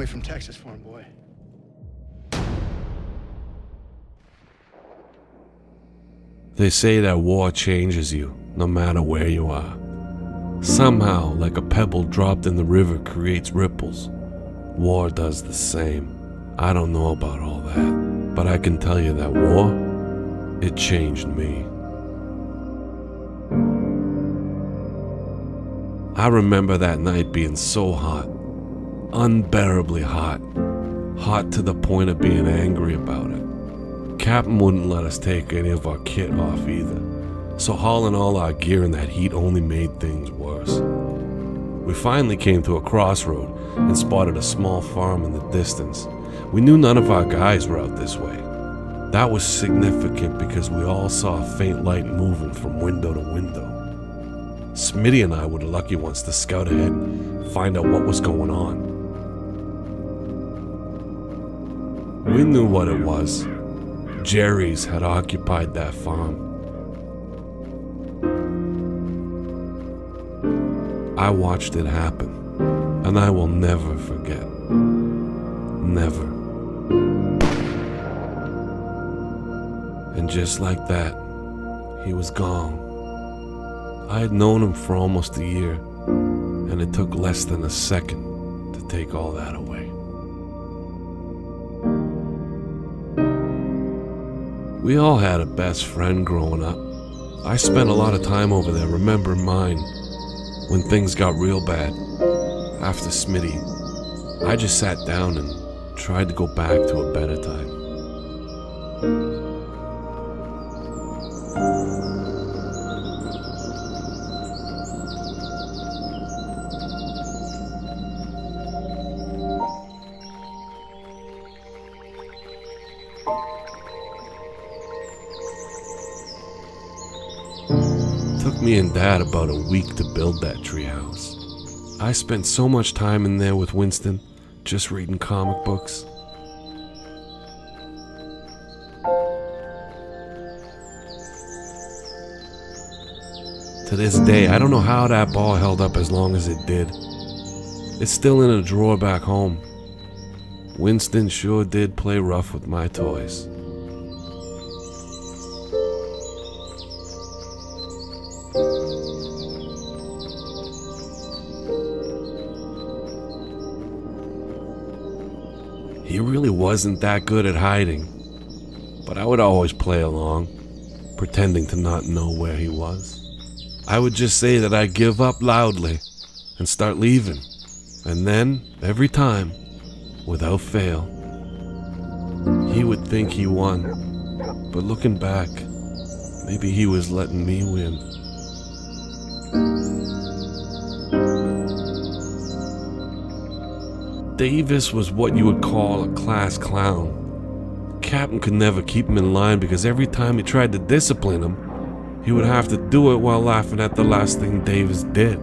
way from Texas for him, boy. They say that war changes you, no matter where you are. Somehow, like a pebble dropped in the river creates ripples, war does the same. I don't know about all that, but I can tell you that war, it changed me. I remember that night being so hot, unbearably hot, hot to the point of being angry about it. Captain wouldn't let us take any of our kit off either, so hauling all our gear in that heat only made things worse. We finally came to a crossroad and spotted a small farm in the distance. We knew none of our guys were out this way. That was significant because we all saw a faint light moving from window to window. Smitty and I were the lucky ones to scout ahead and find out what was going on. We knew what it was. Jerry's had occupied that farm. I watched it happen, and I will never forget. Never. And just like that, he was gone. I had known him for almost a year, and it took less than a second to take all that away. We all had a best friend growing up. I spent a lot of time over there remembering mine. When things got real bad, after Smitty, I just sat down and tried to go back to a better time. Took me and Dad about a week to build that treehouse. I spent so much time in there with Winston, just reading comic books. To this day, I don't know how that ball held up as long as it did. It's still in a drawer back home. Winston sure did play rough with my toys. He really wasn't that good at hiding, but I would always play along, pretending to not know where he was. I would just say that I'd give up loudly and start leaving, and then, every time, without fail, he would think he won, but looking back, maybe he was letting me win. Davis was what you would call a class clown. The captain could never keep him in line because every time he tried to discipline him, he would have to do it while laughing at the last thing Davis did.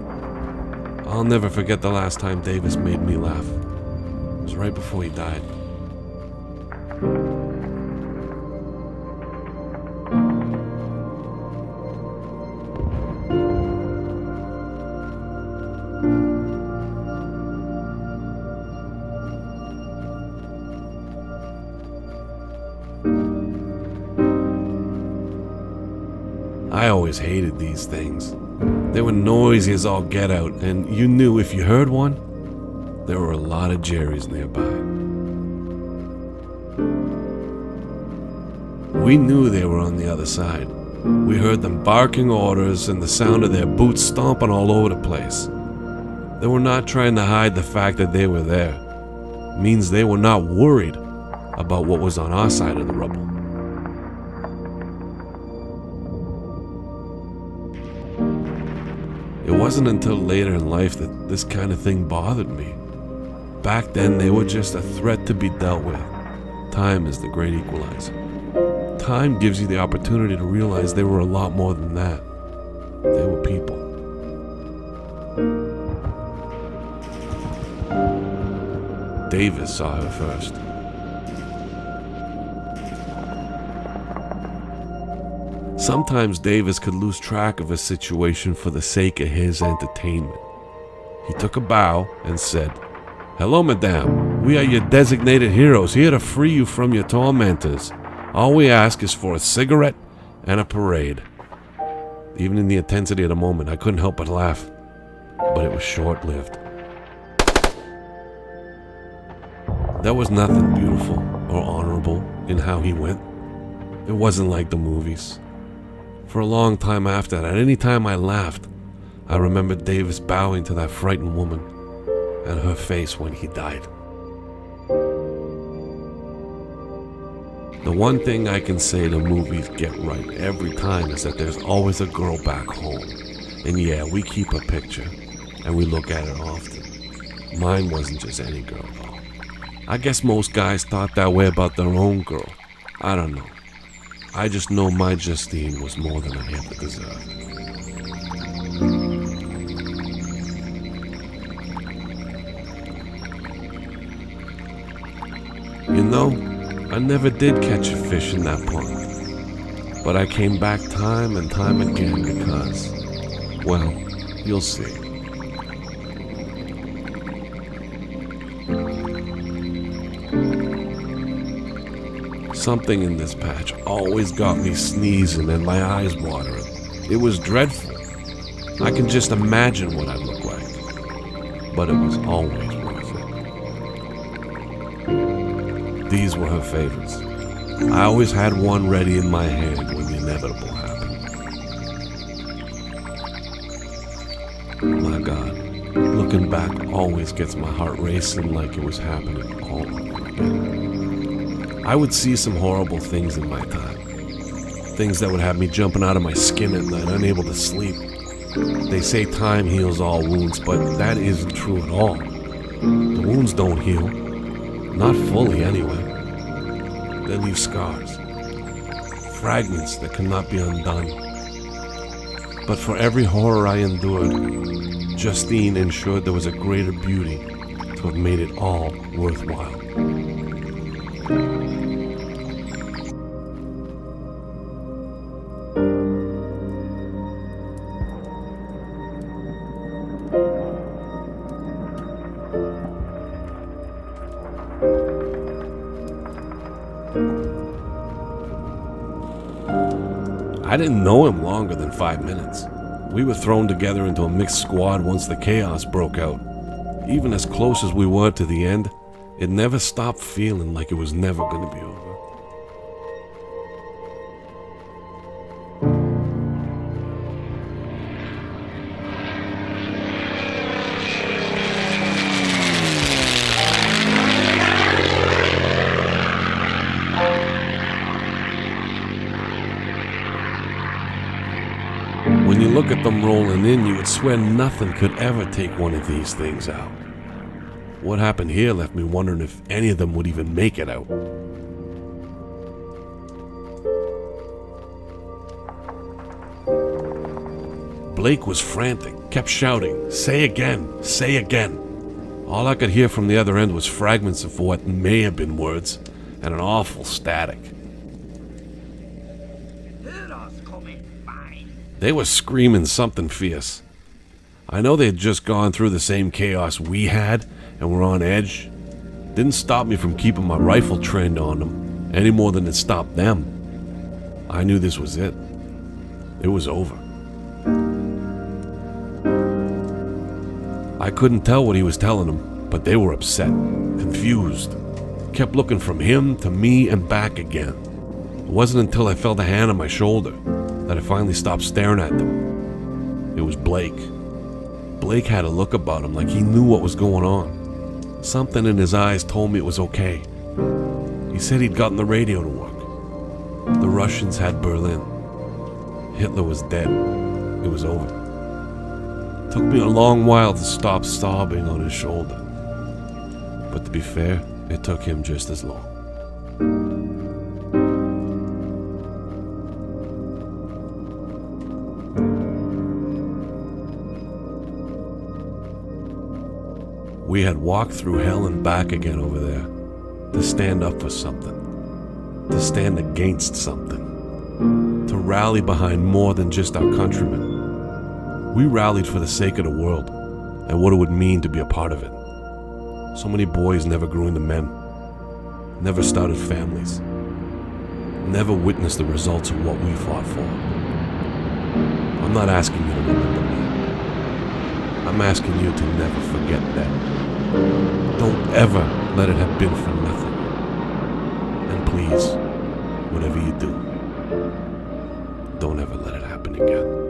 I'll never forget the last time Davis made me laugh. It was right before he died. I always hated these things. They were noisy as all get out, and you knew if you heard one, there were a lot of Jerrys nearby. We knew they were on the other side. We heard them barking orders and the sound of their boots stomping all over the place. They were not trying to hide the fact that they were there. It means they were not worried about what was on our side of the rubble. It wasn't until later in life that this kind of thing bothered me. Back then, they were just a threat to be dealt with. Time is the great equalizer. Time gives you the opportunity to realize they were a lot more than that. They were people. Davis saw her first. Sometimes Davis could lose track of a situation for the sake of his entertainment. He took a bow and said, "Hello, madame. We are your designated heroes, here to free you from your tormentors. All we ask is for a cigarette and a parade. Even in the intensity of the moment, I couldn't help but laugh. But it was short-lived. There was nothing beautiful or honorable in how he went. It wasn't like the movies. For a long time after that, any time I laughed, I remembered Davis bowing to that frightened woman and her face when he died. The one thing I can say the movies get right every time is that there's always a girl back home. And yeah, we keep a picture, and we look at it often. Mine wasn't just any girl, though. I guess most guys thought that way about their own girl. I don't know. I just know my Justine was more than I ever deserved. You know, I never did catch a fish in that pond. But I came back time and time again because, well, you'll see. Something in this patch always got me sneezing and my eyes watering. It was dreadful. I can just imagine what I'd look like. But it was always worth it. These were her favorites. I always had one ready in my hand when the inevitable happened. My God, looking back always gets my heart racing like it was happening all over again. I would see some horrible things in my time. Things that would have me jumping out of my skin at night, unable to sleep. They say time heals all wounds, but that isn't true at all. The wounds don't heal. Not fully, anyway. They leave scars. Fragments that cannot be undone. But for every horror I endured, Justine ensured there was a greater beauty to have made it all worthwhile. I didn't know him longer than 5 minutes. We were thrown together into a mixed squad once the chaos broke out. Even as close as we were to the end, it never stopped feeling like it was never going to be over. When you look at them rolling in, you would swear nothing could ever take one of these things out. What happened here left me wondering if any of them would even make it out. Blake was frantic, kept shouting, "Say again, say again." All I could hear from the other end was fragments of what may have been words and an awful static. They were screaming something fierce. I know they had just gone through the same chaos we had and were on edge. Didn't stop me from keeping my rifle trained on them any more than it stopped them. I knew this was it. It was over. I couldn't tell what he was telling them, but they were upset, confused. Kept looking from him to me and back again. It wasn't until I felt a hand on my shoulder that I finally stopped staring at them. It was Blake. Blake had a look about him like he knew what was going on. Something in his eyes told me it was okay. He said he'd gotten the radio to work. The Russians had Berlin. Hitler was dead. It was over. It took me a long while to stop sobbing on his shoulder. But to be fair, it took him just as long. We had walked through hell and back again over there to stand up for something, to stand against something, to rally behind more than just our countrymen. We rallied for the sake of the world and what it would mean to be a part of it. So many boys never grew into men, never started families, never witnessed the results of what we fought for. I'm not asking you to remember me. I'm asking you to never forget them. Don't ever let it have been for nothing. And please, whatever you do, don't ever let it happen again.